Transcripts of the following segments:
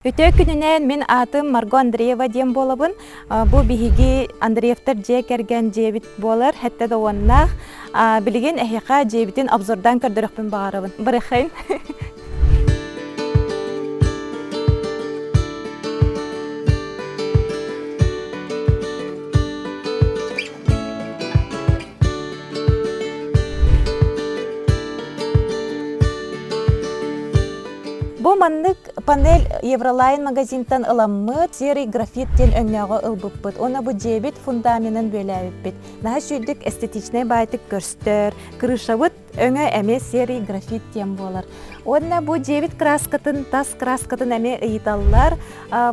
Өтө күнінен мен атым Марго Андреева дем болабын. Бу биһиги Андреевтер же керген жебит болар. Хәтта да оннах билген эхиқа жебитин обзордан көрдөрөкпүн багарабын. Барыхайн. Бу маннык панель Евролайн магазинтан ыламмыт, серый графиттен өңнөөгө ылбыппыт. Она бу жебит фундаментин бөлөбүппит. Наха шүйдүк эстетичный байтык көрстөр, крышабыт өңө эме серый графиттен болар. Онна бу жебит краскатын, тас краскатын эме ыйталлар.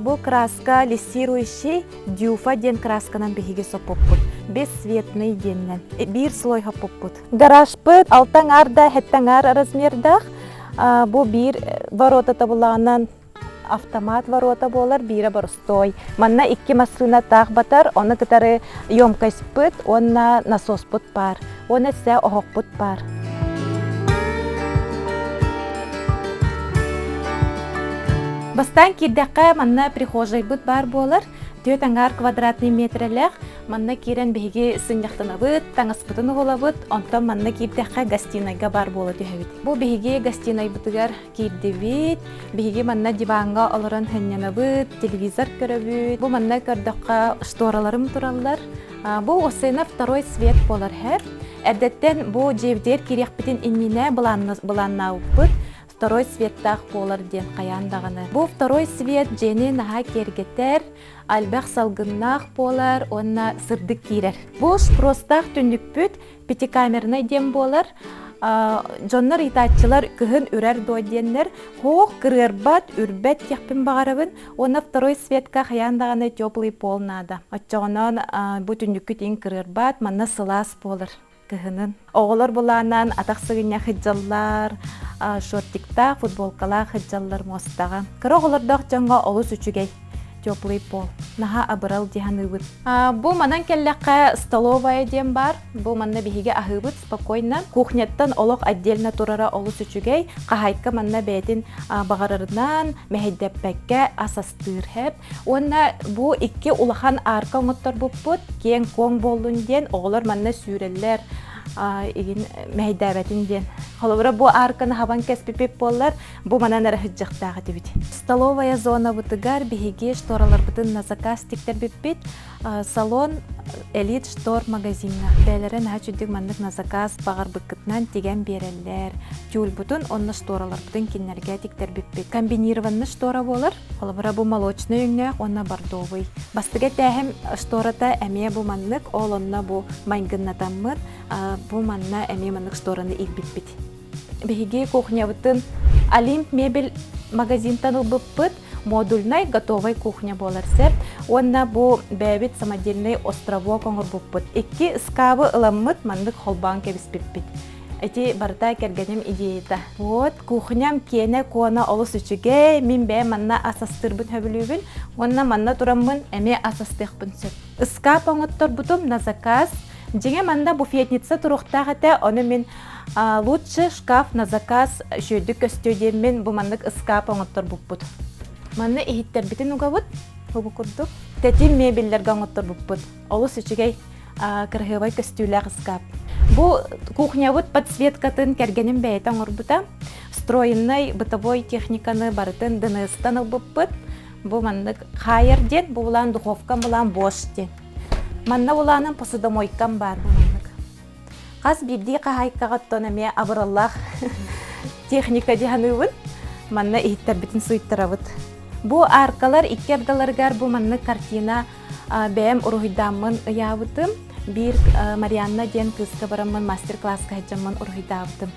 Бу краска лессирующий дюфа ден красканан бихиге сопуппут. Бесцветный деннен. Бир слой хаппуппут. Гаражпыт, алтаңар да, хеттаңар размердах. Бу бир ворота табыланан автомат ворота болар, бире борстой. Манна икки машина тах батар, оны кытары ёмкость пыт, онна насос пыт пар. Оны се охок пыт пар. Бастан кирдәккә манна прихожай быт бар болар. Төтәңар квадратный метрлек, манна кирен биһиги сыньяктанабыт, таңаспытын олабыт, онтон манна кирдәккә гостинайга бар болы төһәбит. Бу биһиги гостинай бытыгар кирдебит, биһиги манна диванга олоран хәннәнабыт, телевизор көрөбүт. Бу манна көрдәккә штораларым тураллар. Бу осына второй свет болар һәр. Әдәттән бу жевдер кирәкбитин иннине буланнабыт. Второй светтах болар ден каяндаганы. Бу второй свет жени наха кергетер, албах салгыннах болар, онна сырдык кирер. Бу шпростах түндүкпүт, пятикамерный дем болар. Жоннар итачылар кыһын үрер доденнер, хоқ кырырбат, үрбет яқпын бағарабын, онна второй светка каяндаганы теплый пол нада. Отчоғынан бу түндүккүт ин кырырбат, манна сылас болар. Кыһынын. Оғылар буланан атақсыгыня хыджаллар, шортикта, футболкала хыджаллар мостага. Кыры оғылардақ жаңға олыс үчүгей, теплый пол. Наха абырал диханыбыт. Бу манан келләккә столовая дем бар. Бу манна биһиге ахыбыт спокойно. Кухняттан олох отдельно турара олыс үчүгей, кахайка манна бетин багарырынан мәһиддәппәккә асастыр хәп. Онна бу икки улахан арка моттор буппут, кең коң болдун ден оғылар манна сүрелләр. Игин мәйдәбәтин ден. Холовра бу арканы хабан кәспепеп боллар, бу манан әрәхіджіқтағы дебит. Столовая зона бутыгар биһиге шторалар бутын на заказ тиктер биппит. Салон элит штор магазинна. Бәлерен хачудик маннык на заказ бағар быккытнан теген береллер. Тюль бутын онны шторалар бутын киннерге тиктер биппит. Комбинированны штора болар. Холовра бу молочный өңнәк, онна бордовый. Бастыга тәһем штората әме бу маннык, ол онна бу майгыннатаммыт. Бу манна әме маннык штораны илбитпит. Биһиге кухня бутын Олимп мебель магазинтан ылбыппыт. Модульный готовый кухня болар сеп. Онна бу бәбит самодельный островок оңыр буппыт. Икки скабы ыламмыт маннык холбан кебиспиппит. Эти барта кергенем идеята. Вот кухням кене кона олус үчүге мин бе манна асастырбын хөбүлүбүн. Онна манна тураммын эме асастыхпын сөп. Скап оңоттор бутум на заказ. Жеңе манда буфетница туруктагыта, оны мен лучше шкаф на заказ шөйдүк көстөден мен бу мандык скап оңоттор буппут. Манны ихиттер битин угабыт, хубу курдук. Тетим мебеллерге оңоттор буппут. Олус үчүгей кыргыбай көстүүлөк скап. Бу кухнябыт подсветкатын кергенин бәйт оңорбута. Встроенный бытовой техниканы барытын дыныстан ылбыппыт. Бу мандык хайыр ден, бу булан духовка булан бош ден. Манна буланын посудомойкан бар бу мандык. Каз бирди кахайкагаттон эме абыраллах техника диханыбын. Манна ихиттер битин суйттарабыт. Бу аркалар икки абдаларгар бу манны картина бәм урухидамын ыябытым. Бир Марианна ден кыска барамын мастер-класска хаджамын урухидабытым.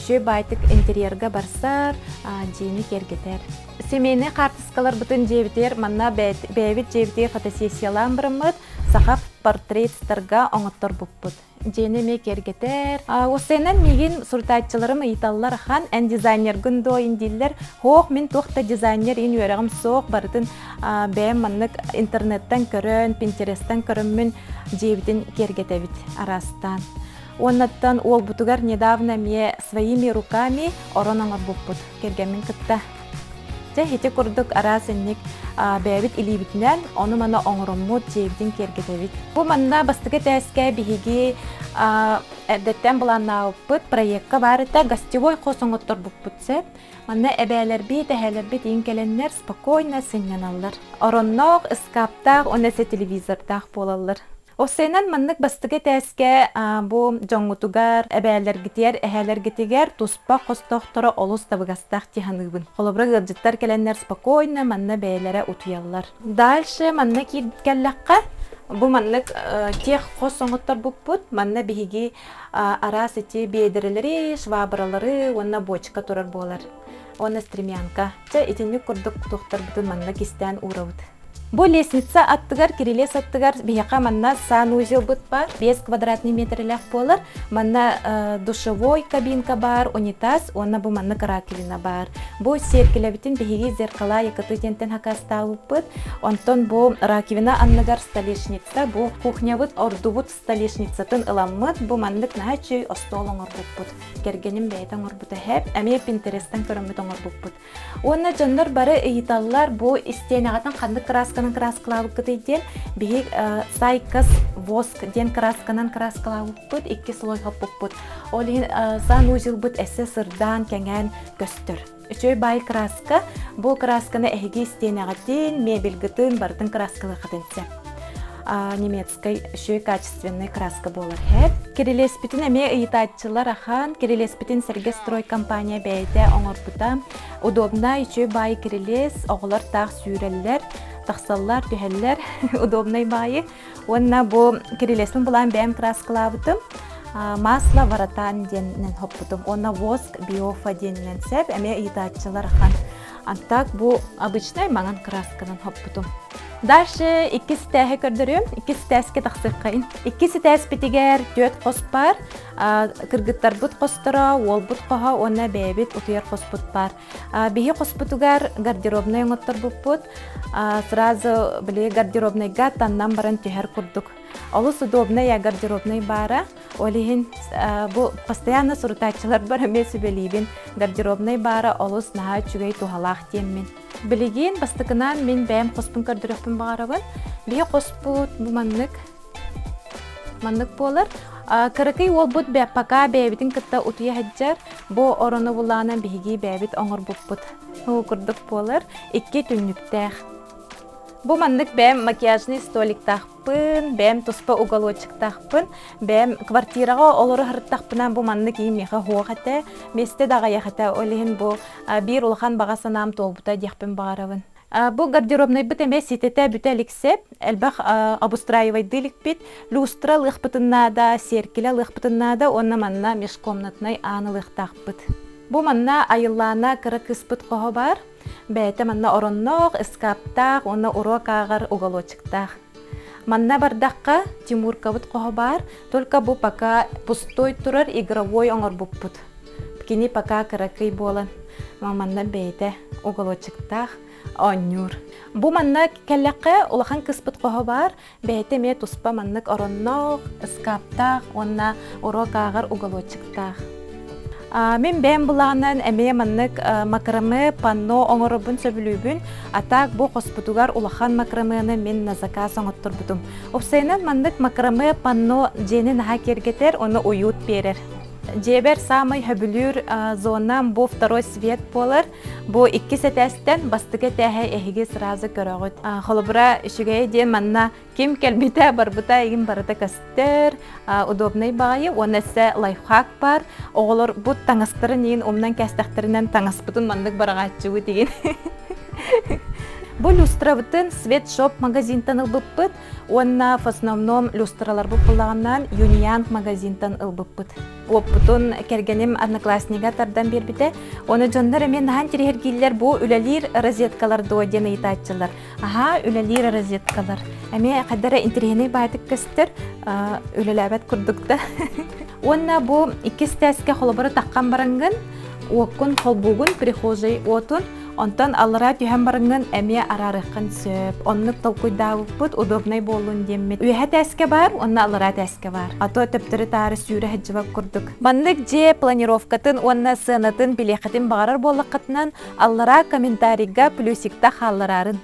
Шөй байтык интерьерга барсар, жени кергетер. Семейный картыскалар бутын жебитер, манна бәбит жебитер фотосессиялан барамыт, сахап портрет старга оңоттор буппут. Жени ме кергетер. Осенен мигин суртайчыларым ыйталлар хан, ән дизайнер гүндо индиллер. Хоқ мен тоқта дизайнер ин өрәгім соқ барытын бәм маннык интернеттен көрін, Pinterest'ten көрін мен жебитин кергетебит арастан. Оннаттан ол бутугар недавно мне своими руками оронаңар буппут. Кергемен кытта Те хите курдук арасынник бәбит илибитнен, оны мана оңроммут жебдин кергетебит. Бу манна бастыгы тәскә биһиги әдәттән буланнапыт проектка барыта гостевой хосоңоттор буппутсе, манна әбәләр бит, әһәләр бит иңкәләннәр спокойно сыннаналар. Ороннок, эскаптак, онесе телевизордак болалар. Осенан маннык бастыгы тәскә бу жоңгутугар, әбәләр гитер, әһәләр гитегәр туспа хостохтора олус табыгастак тиханыбын. Холобра гырҗыттар кәләннәр спокойно манна бәйләре утуяллар. Дальше манна киткәлләккә бу маннык тех хосоңоттар буппут, манна биһиги арасыти бедерлери, швабралары, онна бочка турар болар. Онна стремянка. Те итинник курдук тохтар бутун манна кистән урабыт. Бу лестница аттыгар, кирилес аттыгар, бияка манна санузел бут бар, 5 квадратный метрлях болар, манна душевой кабинка бар, унитаз, онна бу манна раковина бар. Бу серкелебитин биһиги зеркала якыты тентен хакастабыт бут, онтон бу раковина аннагар столешница, бу кухнябыт ордубут столешницатын ыламмыт, бу маннык начой остолоңор бут. Кергеним бәйтен орбута хеп, әме Pinterest'тан көрөмбүт оңор бут. Онна жоннор бары ыйталлар бу истенагатан кандык красканын краскалабыт кытыйден, бихи сайкас воск ден красканын краскалабыт, 2 слой хаппыт. Олин санузел бут эсе сырдан кеңен көстөр. Үчөй бай краска, бу красканы эһиги истенагатын мебель гытын бардын краскалы кытынча. Немецкой еще качественная краска была. Кирилеспитин эме ыйтатчылар ахан, Кирилеспитин Сергестрой компания бәйде оңорбута. Удобна еще бай кирилес, оғылар тақ сүйреллер, тақсаллар, түйеллер, удобный байы. Онна бу кирилеспин булан бәйм краскалабытым. Масло варатан деннен хоппутум. Онна воск биофа деннен сәп, эме ыйтатчылар ахан. Антак бу обычный маңан красканан хоппутум. Дальше 2 ситәһе көрдөрөм, 2 ситәскә тахсыккайын. 2 ситәс битигәр 4 коспар, кыргыттар бут костора, ол бут каха, онна бәбит утыяр коспут бар. Бихи коспутугар гардеробный оңоттор буппут, сразу биле гардеробный гаттаннан баран төһәр курдук. Олус удобная гардеробный бара, олихин бу постоянно сурутачылар бар эмеси белибин. Гардеробный бара олус наха чугай тухалах теммен. Билигин бастыкынан мен бәм коспун көрдөрөппүн багарабын. Бие коспут бу маннык болар. Кырыкый ол бут бә пока бәбитин кытта утуя хаджар, бу орону булана биги бәбит оңор буппут. Ху курдук болар 2 түннүктәх. Бу маннык бәм макияжный столик тахпын, бәм туспа уголочек тахпын, бәм квартирага олору хырттахпынан бу маннык иймеха хуахата, месте дага яхата олихин бу бир улхан багасанам толбута дияхпын багарабын. Бу гардеробный бит эме ситете бүтеликсеп, элбах обустраивай дылик бит, люстра лыхпытыннада, серкеле лыхпытыннада, онна манна межкомнатный анылых тахпыт. Бу манна айыллана кырык ыспыт кого бар. Бәйте манна ороннок, эскаптак, онна урокагар уголочектак. Манна бардакка Тимуркабыт кого бар, только бу пока пустой турар игровой оңор буппут. Кини пока кыракый болан. Манна бәйте уголочектак, оннюр. Бу манна келлекке улахан кыспыт кого бар, бәйте ме туспа маннык ороннок, эскаптак, онна урокагар уголочектак. Мен бәм буланан әме маннык макраме панно оңорубун сөбүлүбүн, атак бу хоспутугар улахан макрамены мен на заказ оңоттор бутум. Опсайнан маннык макраме панно жени наха кергетер, оны уют берер. Жебер самый хөбүлүр зонан бу второй свет болар. Бу 2 сетестен бастыгы тәһе эһиге сразу көрөгөт. Холобра үшүгэй ден манна ким келбите барбыта игин барыта кастер, удобный байы, онесе лайфхак бар. Оголор бу таңастырын ин умнан кастахтырынан таңаспытын мандык барагаччыбы деген. Бу люстравытын свет-шоп магазинтан ылбыппыт, онна в основном люстралар бұппылаганнан Юниан магазинтан ылбыппыт. Оппутун кергеним одноклассника тардан бербите, оны жондар эмен нахан терергейлер бу үлелир розеткалар дооден ыйтатчылар. Аха, үлелир розеткалар. Эме кадара интерени байтык кыстыр, үлеләбәт курдукта. Онна бу 2 стәскә холобары таккан барангын, окун холбугун прихожей отун, Онтон аллара түйән барыңын әме арарықын сөп. Оннық толкуйдауыппыт, удобнай болуын деммет. Үйәхә тәске бар, онна аллара тәске бар. Ато төптірі тары сүйрі хәджівак күрдік. Маннык же планировкатын, онна сынатын, билеқетін бағарар болақытынан аллара комментарийга плюсикта халларарын.